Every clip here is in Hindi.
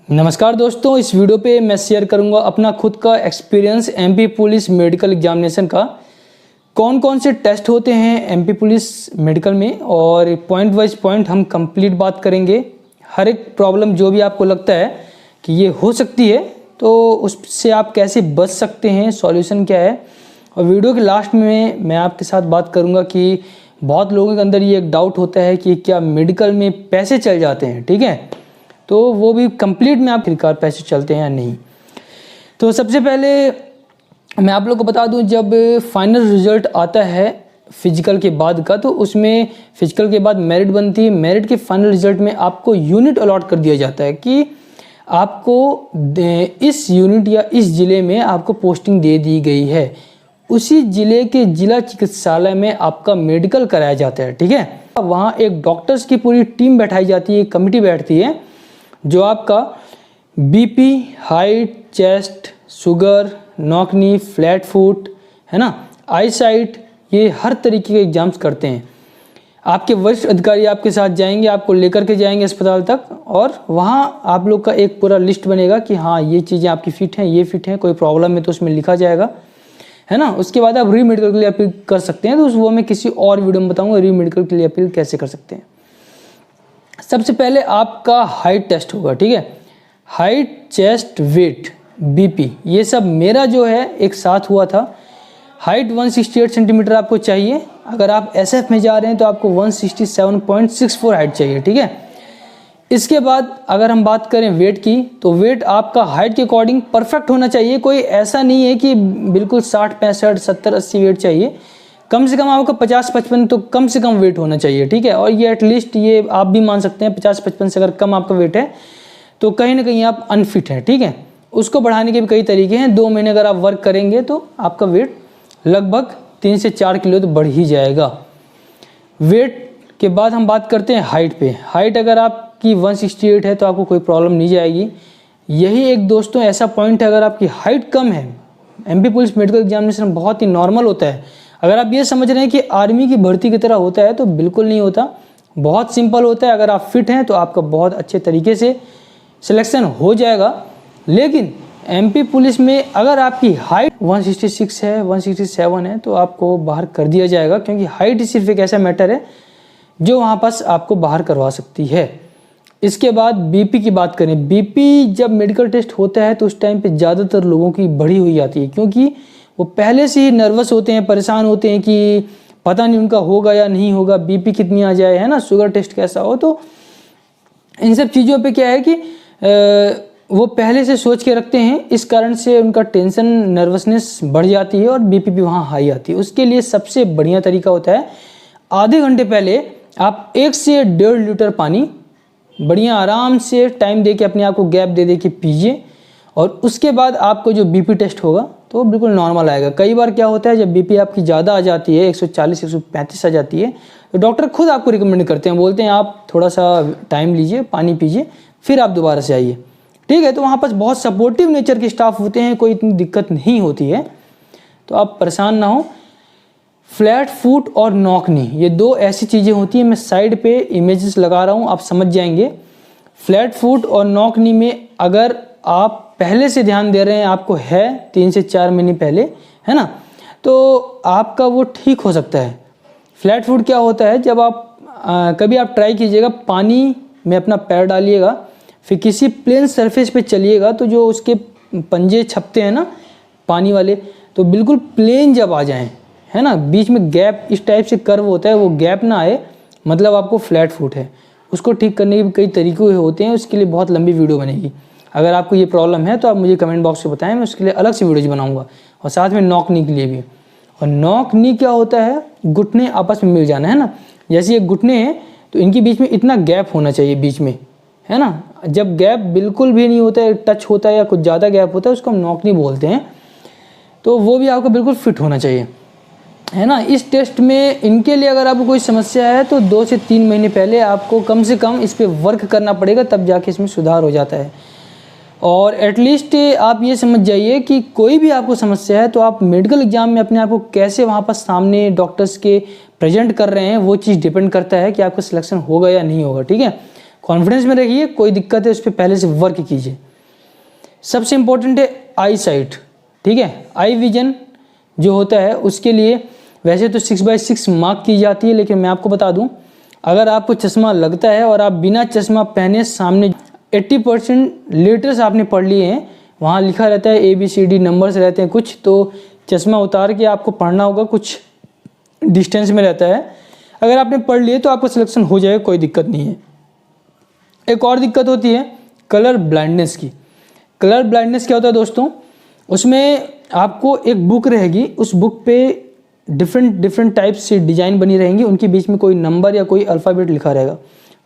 नमस्कार दोस्तों, इस वीडियो पे मैं शेयर करूंगा अपना खुद का experience MP police medical examination का। कौन कौन से टेस्ट होते हैं एमपी पुलिस मेडिकल में और पॉइंट वाइज पॉइंट हम कंप्लीट बात करेंगे। हर एक प्रॉब्लम जो भी आपको लगता है कि ये हो सकती है तो उससे आप कैसे बच सकते हैं, सॉल्यूशन क्या है। और वीडियो के लास्ट में मैं आपके साथ बात करूँगा कि बहुत लोगों के अंदर ये एक डाउट होता है कि क्या मेडिकल में पैसे चल जाते हैं, ठीक है, तो वो भी कंप्लीट में आखिरकार पैसे चलते हैं या नहीं। तो सबसे पहले मैं आप लोग को बता दूं, जब फाइनल रिजल्ट आता है फिजिकल के बाद का, तो उसमें फिजिकल के बाद मेरिट बनती है। मेरिट के फाइनल रिजल्ट में आपको यूनिट अलॉट कर दिया जाता है कि आपको इस यूनिट या इस ज़िले में आपको पोस्टिंग दे दी गई है। उसी ज़िले के जिला चिकित्सालय में आपका मेडिकल कराया जाता है, ठीक है। वहाँ एक डॉक्टर्स की पूरी टीम बैठाई जाती है, कमेटी बैठती है जो आपका BP, height, chest, sugar, knock knee, flat foot, है ना, आई साइट, ये हर तरीके के एग्जाम्स करते हैं। आपके वरिष्ठ अधिकारी आपके साथ जाएंगे, आपको लेकर के जाएंगे अस्पताल तक, और वहाँ आप लोग का एक पूरा लिस्ट बनेगा कि हाँ ये चीज़ें आपकी फिट हैं, ये फिट हैं, कोई प्रॉब्लम है तो उसमें लिखा जाएगा, है ना। उसके बाद आप री मेडिकल के लिए अपील कर सकते हैं, तो वो मैं किसी और वीडियो में बताऊँगा री मेडिकल के लिए अपील कैसे कर सकते हैं। सबसे पहले आपका हाइट टेस्ट होगा, ठीक है। हाइट, चेस्ट, वेट, बीपी, ये सब मेरा जो है एक साथ हुआ था। हाइट 168 सेंटीमीटर आपको चाहिए। अगर आप एसएफ में जा रहे हैं तो आपको 167.64 हाइट चाहिए, ठीक है। इसके बाद अगर हम बात करें वेट की, तो वेट आपका हाइट के अकॉर्डिंग परफेक्ट होना चाहिए। कोई ऐसा नहीं है कि बिल्कुल 60, 65, 70, 80 वेट चाहिए। कम से कम आपका 50-55 तो कम से कम वेट होना चाहिए, ठीक है। और ये एटलीस्ट ये आप भी मान सकते हैं 50-55 से अगर कम आपका वेट है तो कहीं ना कहीं आप अनफिट हैं, ठीक है। उसको बढ़ाने के भी कई तरीके हैं। 2 महीने अगर आप वर्क करेंगे तो आपका वेट लगभग 3 से 4 किलो तो बढ़ ही जाएगा। वेट के बाद हम बात करते हैं हाइट पे। हाइट अगर आपकी 168 है तो आपको कोई प्रॉब्लम नहीं जाएगी। यही एक दोस्तों ऐसा पॉइंट है, अगर आपकी हाइट कम है, एमपी पुलिस मेडिकल एग्जामिनेशन बहुत ही नॉर्मल होता है। अगर आप ये समझ रहे हैं कि आर्मी की भर्ती की तरह होता है तो बिल्कुल नहीं होता, बहुत सिंपल होता है। अगर आप फिट हैं तो आपका बहुत अच्छे तरीके से सिलेक्शन हो जाएगा। लेकिन एमपी पुलिस में अगर आपकी हाइट 166 है, 167 है तो आपको बाहर कर दिया जाएगा, क्योंकि हाइट सिर्फ एक ऐसा मैटर है जो वहाँ पास आपको बाहर करवा सकती है। इसके बाद बीपी की बात करें। बीपी जब मेडिकल टेस्ट होता है तो उस टाइम पे ज़्यादातर लोगों की बढ़ी हुई आती है, क्योंकि वो पहले से ही नर्वस होते हैं, परेशान होते हैं कि पता नहीं उनका होगा या नहीं होगा, बीपी कितनी आ जाए, है ना, शुगर टेस्ट कैसा हो। तो इन सब चीज़ों पे क्या है कि वो पहले से सोच के रखते हैं, इस कारण से उनका टेंशन, नर्वसनेस बढ़ जाती है और बीपी भी वहाँ हाई आती है। उसके लिए सबसे बढ़िया तरीका होता है, आधे घंटे पहले आप 1 से 1.5 लीटर पानी बढ़िया आराम से टाइम दे के अपने आप को गैप दे के पीजिए, और उसके बाद आपको जो बीपी टेस्ट होगा तो बिल्कुल नॉर्मल आएगा। कई बार क्या होता है, जब बीपी आपकी ज़्यादा आ जाती है, 140, 135 आ जाती है, तो डॉक्टर खुद आपको रिकमेंड करते हैं, बोलते हैं आप थोड़ा सा टाइम लीजिए, पानी पीजिए, फिर आप दोबारा से आइए, ठीक है। तो वहाँ पर बहुत सपोर्टिव नेचर के स्टाफ होते हैं, कोई इतनी दिक्कत नहीं होती है, तो आप परेशान ना हो। फ्लैट फुट और नॉकनी, ये 2 ऐसी चीज़ें होती हैं। मैं साइड पे इमेजेस लगा रहा हूँ, आप समझ जाएंगे। फ्लैट फुट और नॉकनी में अगर आप पहले से ध्यान दे रहे हैं, आपको है 3 से 4 महीने पहले, है ना, तो आपका वो ठीक हो सकता है। फ्लैट फुट क्या होता है, जब आप कभी आप ट्राई कीजिएगा, पानी में अपना पैर डालिएगा, फिर किसी प्लेन सरफेस पे चलिएगा, तो जो उसके पंजे छपते हैं ना पानी वाले, तो बिल्कुल प्लेन जब आ जाएं, है ना, बीच में गैप इस टाइप से कर्व होता है, वो गैप ना आए, मतलब आपको फ्लैट फुट है। उसको ठीक करने के कई तरीके होते हैं, उसके लिए बहुत लंबी वीडियो बनेगी। अगर आपको ये प्रॉब्लम है तो आप मुझे कमेंट बॉक्स में बताएं, मैं उसके लिए अलग से वीडियोज बनाऊंगा, और साथ में नॉक नी के लिए भी। और नॉक नी क्या होता है, घुटने आपस में मिल जाना, है ना। जैसे ये घुटने हैं तो इनके बीच में इतना गैप होना चाहिए बीच में, है ना। जब गैप बिल्कुल भी नहीं होता है, टच होता है या कुछ ज़्यादा गैप होता है, उसको हम नॉक नी बोलते हैं। तो वो भी आपका बिल्कुल फिट होना चाहिए, है ना। इस टेस्ट में इनके लिए अगर आपको कोई समस्या है तो 2 से 3 महीने पहले आपको कम से कम इस पर वर्क करना पड़ेगा, तब जाके इसमें सुधार हो जाता है। और एटलीस्ट आप ये समझ जाइए कि कोई भी आपको समस्या है तो आप मेडिकल एग्जाम में अपने आप को कैसे वहाँ पर सामने डॉक्टर्स के प्रेजेंट कर रहे हैं, वो चीज़ डिपेंड करता है कि आपका सिलेक्शन होगा या नहीं होगा, ठीक है। कॉन्फिडेंस में रहिए, कोई दिक्कत है उस पर पहले से वर्क कीजिए। सबसे इम्पोर्टेंट है आई साइट, ठीक है। आई विजन जो होता है उसके लिए वैसे तो 6/6 मार्क की जाती है, लेकिन मैं आपको बता दूं अगर आपको चश्मा लगता है और आप बिना चश्मा पहने सामने 80% लेटर्स आपने पढ़ लिए हैं, वहाँ लिखा रहता है ABCD नंबर्स रहते हैं कुछ, तो चश्मा उतार के आपको पढ़ना होगा, कुछ डिस्टेंस में रहता है। अगर आपने पढ़ लिए तो आपका सिलेक्शन हो जाएगा, कोई दिक्कत नहीं है। एक और दिक्कत होती है कलर ब्लाइंडनेस की। कलर ब्लाइंडनेस क्या होता है दोस्तों, उसमें आपको एक बुक रहेगी, उस बुक पे डिफरेंट टाइप्स से डिज़ाइन बनी रहेंगी, उनके बीच में कोई नंबर या कोई अल्फ़ाबेट लिखा रहेगा।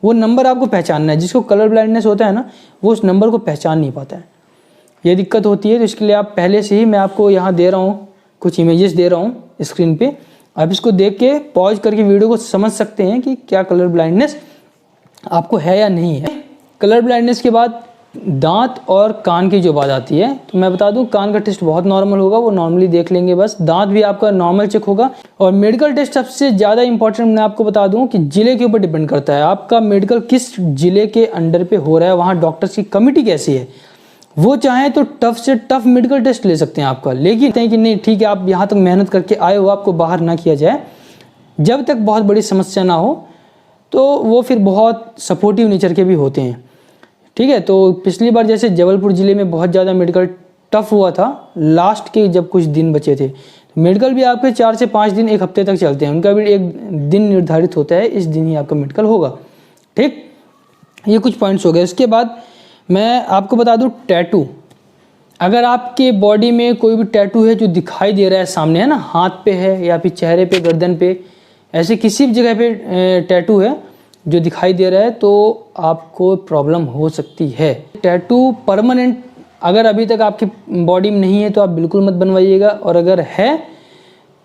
वो नंबर आपको पहचानना है। जिसको कलर ब्लाइंडनेस होता है ना, वो उस नंबर को पहचान नहीं पाता है, ये दिक्कत होती है। तो इसके लिए आप पहले से ही, मैं आपको यहाँ दे रहा हूँ कुछ इमेजेस दे रहा हूँ स्क्रीन पे, आप इसको देख के पॉज करके वीडियो को समझ सकते हैं कि क्या कलर ब्लाइंडनेस आपको है या नहीं है। कलर ब्लाइंडनेस के बाद दांत और कान की जो बात आती है, तो मैं बता दूं कान का टेस्ट बहुत नॉर्मल होगा, वो नॉर्मली देख लेंगे बस। दांत भी आपका नॉर्मल चेक होगा। और मेडिकल टेस्ट सबसे ज़्यादा इंपॉर्टेंट मैं आपको बता दूं कि ज़िले के ऊपर डिपेंड करता है आपका मेडिकल किस ज़िले के अंडर पे हो रहा है, वहाँ डॉक्टर्स की कमिटी कैसी है। वो चाहें तो टफ से टफ मेडिकल टेस्ट ले सकते हैं आपका, लेकिन कहते हैं कि नहीं ठीक है आप यहाँ तक मेहनत करके आए हो, आपको बाहर ना किया जाए। जब तक बहुत बड़ी समस्या ना हो तो वो फिर बहुत सपोर्टिव नेचर के भी होते हैं, ठीक है। तो पिछली बार जैसे जबलपुर ज़िले में बहुत ज़्यादा मेडिकल टफ हुआ था, लास्ट के जब कुछ दिन बचे थे। मेडिकल भी आपके 4 से 5 दिन, 1 हफ्ते तक चलते हैं, उनका भी एक दिन निर्धारित होता है, इस दिन ही आपका मेडिकल होगा, ठीक। ये कुछ पॉइंट्स हो गए। इसके बाद मैं आपको बता दूं टैटू, अगर आपके बॉडी में कोई भी टैटू है जो दिखाई दे रहा है सामने, है ना, हाथ पे है या फिर चेहरे पे, गर्दन पे, ऐसे किसी भी जगह पे टैटू है जो दिखाई दे रहा है, तो आपको प्रॉब्लम हो सकती है। टैटू परमानेंट अगर अभी तक आपकी बॉडी में नहीं है तो आप बिल्कुल मत बनवाइएगा, और अगर है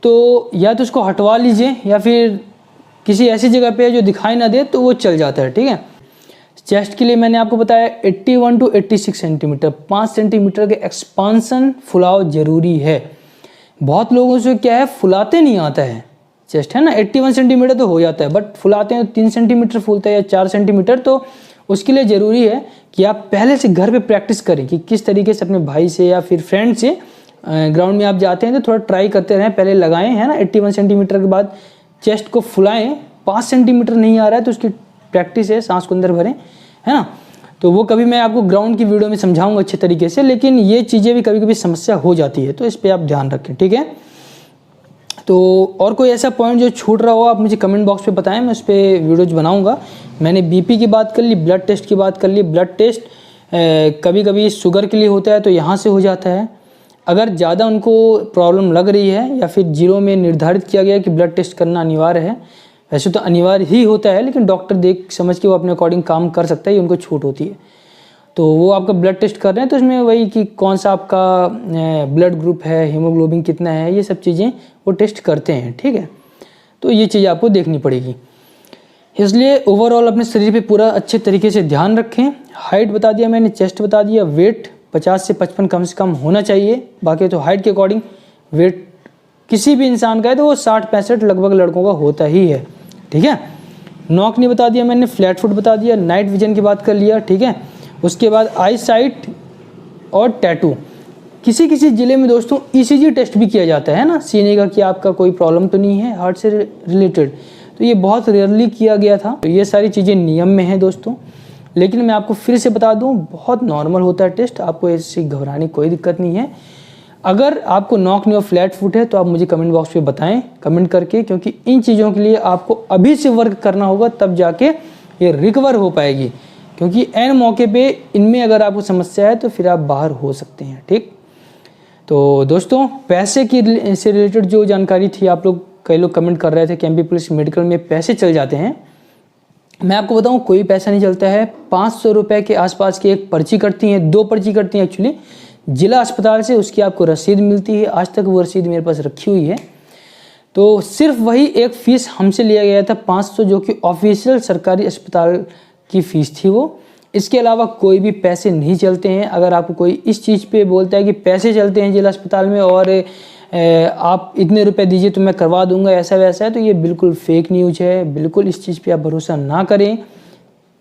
तो या तो उसको हटवा लीजिए या फिर किसी ऐसी जगह पे जो दिखाई ना दे तो वो चल जाता है, ठीक है। चेस्ट के लिए मैंने आपको बताया 81 to 86 सेंटीमीटर, 5 सेंटीमीटर के एक्सपांसन फुलाव जरूरी है। बहुत लोगों से क्या है, फुलाते नहीं आता है चेस्ट, है ना। 81 सेंटीमीटर तो हो जाता है, बट फुलाते हैं 3 सेंटीमीटर फूलता है या 4 सेंटीमीटर। तो उसके लिए ज़रूरी है कि आप पहले से घर पे प्रैक्टिस करें कि किस तरीके से अपने भाई से या फिर फ्रेंड से ग्राउंड में आप जाते हैं तो थोड़ा ट्राई करते रहें, पहले लगाएं, है ना। 81 सेंटीमीटर के बाद चेस्ट को फुलाएं। 5 सेंटीमीटर नहीं आ रहा है तो उसकी प्रैक्टिस है, सांस को अंदर भरें, है ना। तो वो कभी मैं आपको ग्राउंड की वीडियो में समझाऊंगा अच्छे तरीके से, लेकिन ये चीज़ें भी कभी कभी समस्या हो जाती है, तो इस पर आप ध्यान रखें, ठीक है। तो और कोई ऐसा पॉइंट जो छूट रहा हो आप मुझे कमेंट बॉक्स पे बताएं, मैं उस पर वीडियोज बनाऊंगा। मैंने बीपी की बात कर ली, ब्लड टेस्ट की बात कर ली। ब्लड टेस्ट कभी कभी शुगर के लिए होता है तो यहाँ से हो जाता है। अगर ज़्यादा उनको प्रॉब्लम लग रही है या फिर जीरो में निर्धारित किया गया कि ब्लड टेस्ट करना अनिवार्य है, वैसे तो अनिवार्य ही होता है, लेकिन डॉक्टर देख समझ के वो अपने अकॉर्डिंग काम कर सकता है, ये उनको छूट होती है। तो वो आपका ब्लड टेस्ट कर रहे हैं तो इसमें वही कि कौन सा आपका ब्लड ग्रुप है, हीमोग्लोबिन कितना है, ये सब चीज़ें वो टेस्ट करते हैं, ठीक है। तो ये चीज़ आपको देखनी पड़ेगी। इसलिए ओवरऑल अपने शरीर पे पूरा अच्छे तरीके से ध्यान रखें। हाइट बता दिया मैंने, चेस्ट बता दिया, वेट 50 से 55 कम से कम होना चाहिए। बाकी तो हाइट के अकॉर्डिंग वेट किसी भी इंसान का है तो वो 60-65 लगभग लड़कों का होता ही है, ठीक है। नॉक नहीं बता दिया मैंने, फ्लैट फुट बता दिया, नाइट विजन की बात कर लिया, ठीक है। उसके बाद आई साइट और टैटू। किसी किसी ज़िले में दोस्तों ECG टेस्ट भी किया जाता है ना, सीने का, कि आपका कोई प्रॉब्लम तो नहीं है हार्ट से रिलेटेड, तो ये बहुत रेयरली किया गया था। तो ये सारी चीज़ें नियम में हैं दोस्तों, लेकिन मैं आपको फिर से बता दूं बहुत नॉर्मल होता है टेस्ट, आपको इससे घबराने की कोई दिक्कत नहीं है। अगर आपको नॉक नहीं और फ्लैट फुट है तो आप मुझे कमेंट बॉक्स पे बताएं कमेंट करके, क्योंकि इन चीज़ों के लिए आपको अभी से वर्क करना होगा, तब जाके ये रिकवर हो पाएगी। क्योंकि एन मौके पे इनमें अगर आपको समस्या है तो फिर आप बाहर हो सकते हैं, ठीक। तो दोस्तों पैसे की से रिलेटेड जो जानकारी थी, आप लोग कई लोग कमेंट कर रहे थे कि एमपी पुलिस मेडिकल में पैसे चल जाते हैं। मैं आपको बताऊं कोई पैसा नहीं चलता है। 500 रुपये के आसपास की एक पर्ची कटती है, 2 पर्ची कटती हैं एक्चुअली, जिला अस्पताल से, उसकी आपको रसीद मिलती है। आज तक वो रसीद मेरे पास रखी हुई है। तो सिर्फ वही एक फ़ीस हमसे लिया गया था 500, जो कि ऑफिशियल सरकारी अस्पताल की फ़ीस थी वो। इसके अलावा कोई भी पैसे नहीं चलते हैं। अगर आपको कोई इस चीज़ पे बोलता है कि पैसे चलते हैं जिला अस्पताल में और आप इतने रुपए दीजिए तो मैं करवा दूंगा, ऐसा वैसा है, तो ये बिल्कुल फेक न्यूज़ है। बिल्कुल इस चीज़ पे आप भरोसा ना करें।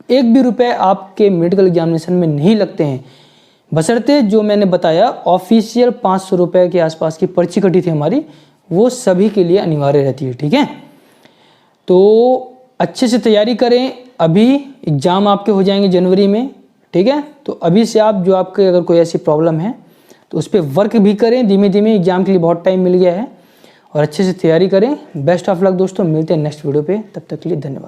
एक भी रुपए आपके मेडिकल एग्जामिनेशन में नहीं लगते हैं, बशर्ते जो मैंने बताया ऑफिशियल 500 रुपये के आसपास की पर्ची कटी थी हमारी, वो सभी के लिए अनिवार्य रहती है। ठीक है, तो अच्छे से तैयारी करें, अभी एग्ज़ाम आपके हो जाएंगे जनवरी में। ठीक है, तो अभी से आप जो आपके अगर कोई ऐसी प्रॉब्लम है तो उस पर वर्क भी करें धीमे धीमे, एग्जाम के लिए बहुत टाइम मिल गया है, और अच्छे से तैयारी करें। बेस्ट ऑफ लक दोस्तों, मिलते हैं नेक्स्ट वीडियो पे, तब तक के लिए धन्यवाद।